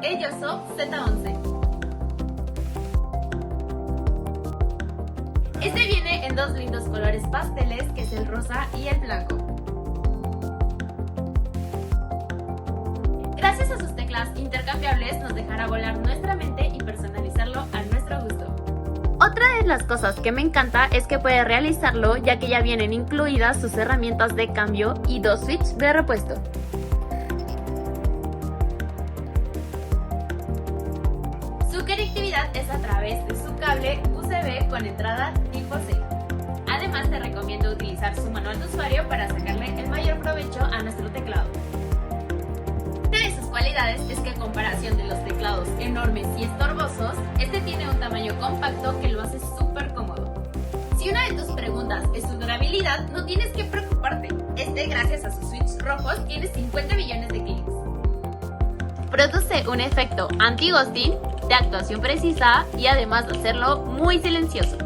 Elloso Z11. Este viene en dos lindos colores pasteles, que es el rosa y el blanco. Gracias a sus teclas intercambiables nos dejará volar nuestra mente y personalizarlo a nuestro gusto. Otra de las cosas que me encanta es que puede realizarlo, ya que ya vienen incluidas sus herramientas de cambio y dos switches de repuesto. Su conectividad es a través de su cable USB con entrada tipo C. Además, te recomiendo utilizar su manual de usuario para sacarle el mayor provecho a nuestro teclado. Una de sus cualidades es que, a comparación de los teclados enormes y estorbosos, este tiene un tamaño compacto que lo hace súper cómodo. Si una de tus preguntas es su durabilidad, no tienes que preocuparte. Gracias a sus switches rojos, tiene 50 millones de clics. Produce un efecto anti-ghosting, de actuación precisa y además de hacerlo muy silencioso.